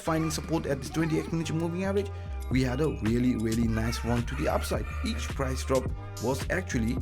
finding support at this 20 exponential moving average, we had a really nice run to the upside. Each price drop was actually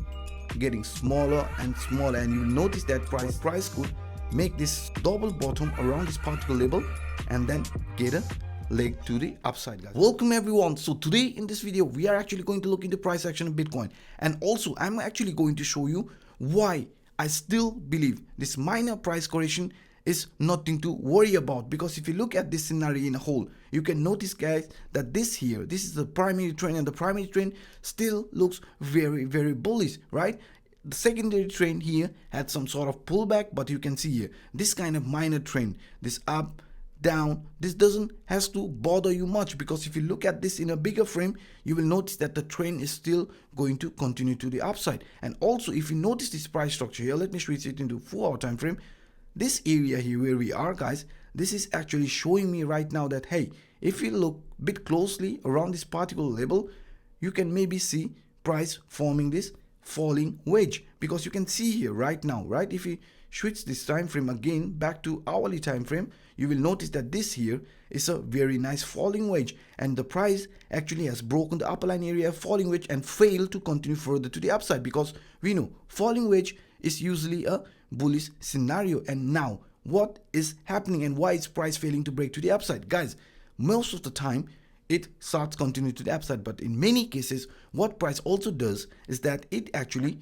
getting smaller and smaller, and you'll notice that price could make this double bottom around this particular level and then get a leg to the upside, guys. Welcome everyone. So today in this video we are actually going to look into price action of Bitcoin, and also I'm actually going to show you why I still believe this minor price correction is nothing to worry about. Because if you look at this scenario in a whole, you can notice, guys, that this is the primary trend, and the primary trend still looks very bullish, right? The secondary trend here had some sort of pullback, but you can see here this kind of minor trend, this up down, this doesn't has to bother you much, because if you look at this in a bigger frame, you will notice that the trend is still going to continue to the upside. And also if you notice this price structure here, let me switch it into 4-hour time frame. This area here where we are, guys, this is actually showing me right now that, hey, if you look a bit closely around this particular level, you can maybe see price forming this falling wedge, because you can see here right now, right? If you switch this time frame again back to hourly time frame, you will notice that this here is a very nice falling wedge, and the price actually has broken the upper line area, falling wedge, and failed to continue further to the upside, because we know falling wedge is usually a bullish scenario. And now what is happening and why is price failing to break to the upside? Guys, most of the time it starts continuing to the upside, but in many cases what price also does is that it actually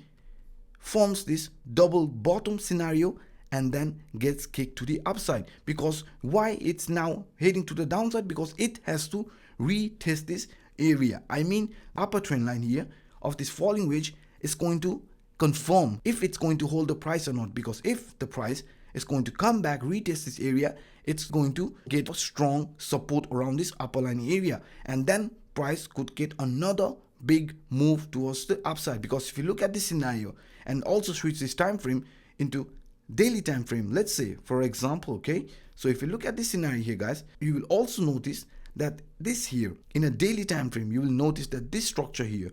forms this double bottom scenario and then gets kicked to the upside. Because why it's now heading to the downside? Because it has to retest this area. I mean, upper trend line here of this falling wedge is going to confirm if it's going to hold the price or not, because if the price is going to come back, retest this area, it's going to get a strong support around this upper line area, and then price could get another big move towards the upside. Because if you look at this scenario and also switch this time frame into daily time frame, let's say for example, okay, so if you look at this scenario here, guys, you will also notice that this here in a daily time frame, you will notice that this structure here,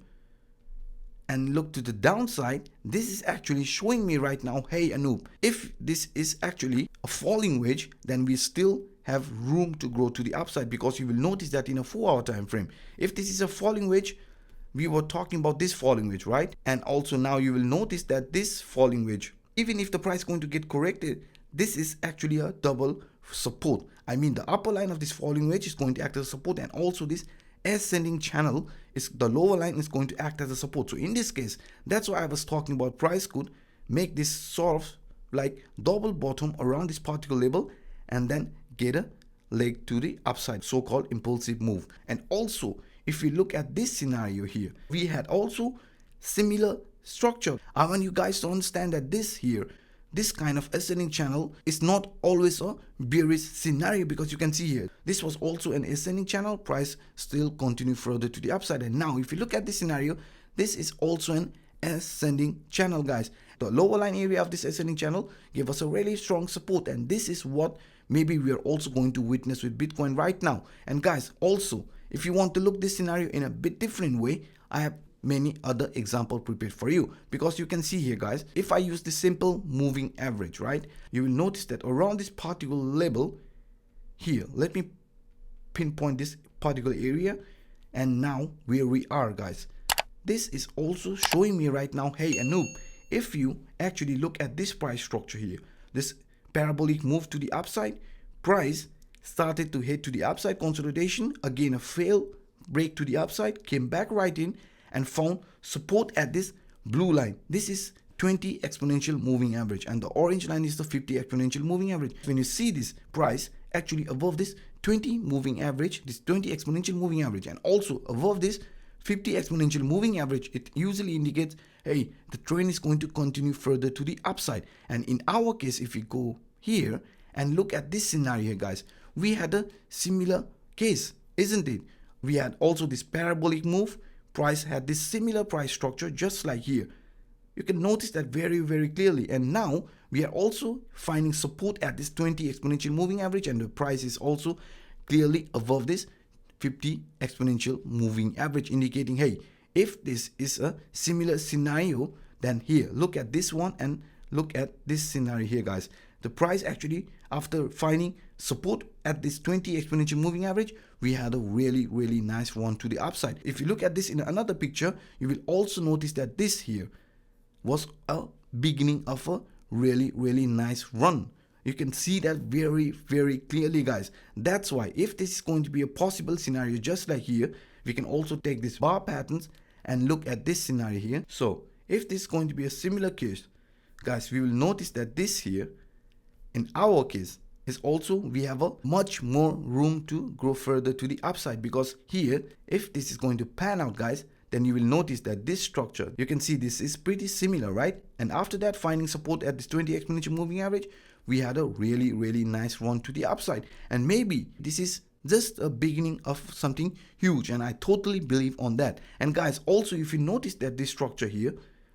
and look to the downside, this is actually showing me right now, hey Anoop, if this is actually a falling wedge, then we still have room to grow to the upside. Because you will notice that in a 4-hour time frame, if this is a falling wedge, we were talking about this falling wedge, right? And also now you will notice that this falling wedge, even if the price is going to get corrected, this is actually a double support. I mean, the upper line of this falling wedge is going to act as a support, and also this ascending channel is the lower line is going to act as a support. So in this case, that's why I was talking about price could make this sort of like double bottom around this particular level and then get a leg to the upside, so-called impulsive move. And also if you look at this scenario here, we had also similar structure. I want you guys to understand that this here, this kind of ascending channel is not always a bearish scenario, because you can see here this was also an ascending channel, price still continue further to the upside. And now if you look at this scenario, this is also an ascending channel, guys. The lower line area of this ascending channel gave us a really strong support, and this is what maybe we are also going to witness with Bitcoin right now. And guys, also if you want to look this scenario in a bit different way, I have many other examples prepared for you. Because you can see here, guys, if I use the simple moving average, right, you will notice that around this particular level here, let me pinpoint this particular area, and now where we are, guys, this is also showing me right now, hey Anoop, if you actually look at this price structure here, this parabolic move to the upside, price started to head to the upside, consolidation, again a fail break to the upside, came back right in and found support at this blue line. This is 20 exponential moving average, and the orange line is the 50 exponential moving average. When you see this price actually above this 20 moving average, this 20 exponential moving average, and also above this 50 exponential moving average, it usually indicates, hey, the trend is going to continue further to the upside. And in our case, if we go here and look at this scenario here, guys, we had a similar case, isn't it? We had also this parabolic move, price had this similar price structure just like here. You can notice that very clearly. And now we are also finding support at this 20 exponential moving average, and the price is also clearly above this 50 exponential moving average, indicating, hey, if this is a similar scenario, then here, look at this one and look at this scenario here, guys. The price actually, after finding support at this 20 exponential moving average, we had a really nice run to the upside. If you look at this in another picture, you will also notice that this here was a beginning of a really nice run. You can see that very clearly, guys. That's why if this is going to be a possible scenario just like here, we can also take this bar patterns and look at this scenario here. So if this is going to be a similar case, guys, we will notice that this here in our case is also, we have a much more room to grow further to the upside, because here if this is going to pan out, guys, then you will notice that this structure, you can see this is pretty similar, right? And after that, finding support at this 20 exponential moving average, we had a really nice run to the upside. And maybe this is just a beginning of something huge, and I totally believe on that. And guys, also if you notice that this structure here,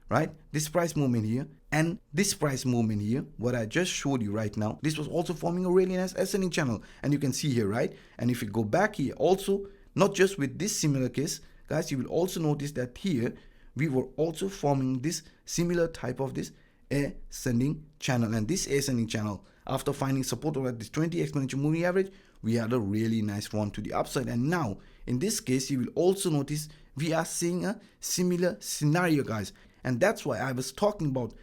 right, this price movement here and this price movement here, what I just showed you right now, this was also forming a really nice ascending channel, and you can see here, right? And if you go back here also, not just with this similar case, guys, you will also notice that here we were also forming this similar type of this ascending channel. And this ascending channel, after finding support over this 20 exponential moving average, we had a really nice run to the upside. And now in this case, you will also notice we are seeing a similar scenario, guys. And that's why I was talking about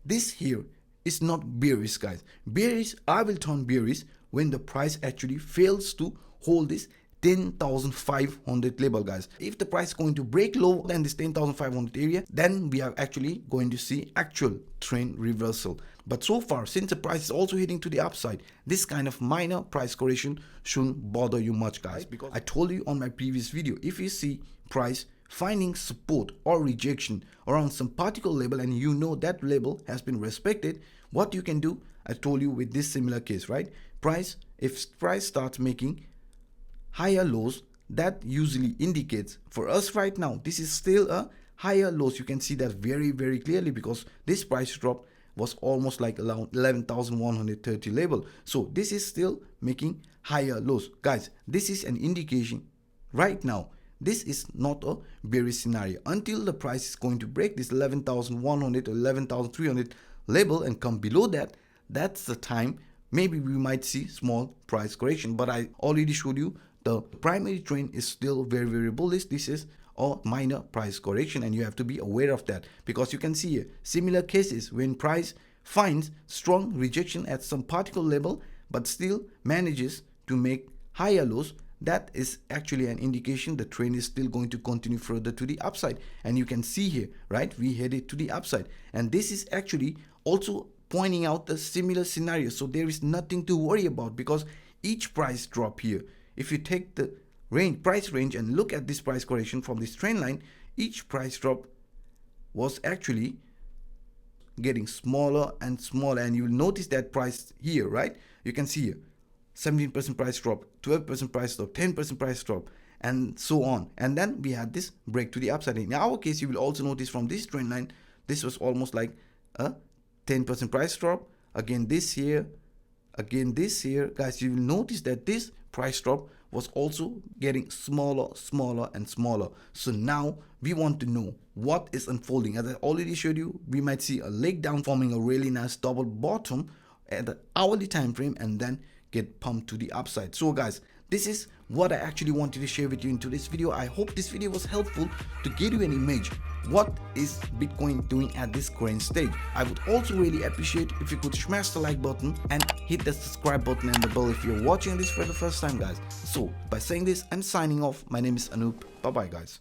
this here is not bearish, guys. Bearish, I will turn bearish when the price actually fails to hold this 10,500 level, guys. If the price is going to break lower than this 10,500 area, then we are actually going to see actual trend reversal. But so far, since the price is also hitting to the upside, this kind of minor price correction shouldn't bother you much, guys, because I told you on my previous video, if you see price finding support or rejection around some particular level and you know that level has been respected, what you can do, I told you with this similar case, right? If price starts making higher lows, that usually indicates for us right now, this is still a higher lows. You can see that very clearly, because this price drop was almost like around 11,130 level. So this is still making higher lows, guys. This is an indication right now. This is not a bearish scenario until the price is going to break this 11,100 or 11,300 level and come below that. That's the time maybe we might see small price correction. But I already showed you the primary trend is still very bullish. This is a minor price correction, and you have to be aware of that, because you can see here similar cases when price finds strong rejection at some particular level but still manages to make higher lows. That is actually an indication the trend is still going to continue further to the upside. And you can see here, right, we headed to the upside, and this is actually also pointing out the similar scenario. So there is nothing to worry about, because each price drop here, if you take the price range and look at this price correction from this trend line, each price drop was actually getting smaller and smaller. And you will notice that price here, right? You can see here 17% price drop, 12% price drop, 10% price drop, and so on. And then we had this break to the upside. In our case, you will also notice from this trend line, this was almost like a 10% price drop. Again this here, again this here, guys. You will notice that this price drop was also getting smaller and smaller. So now we want to know what is unfolding. As I already showed you, we might see a leg down forming a really nice double bottom at the hourly time frame and then get pumped to the upside. So guys, this is what I actually wanted to share with you in today's video. I hope this video was helpful to give you an image. What is Bitcoin doing at this current stage? I would also really appreciate if you could smash the like button and hit the subscribe button and the bell if you're watching this for the first time, guys. So by saying this, I'm signing off. My name is Anup. Bye bye, guys.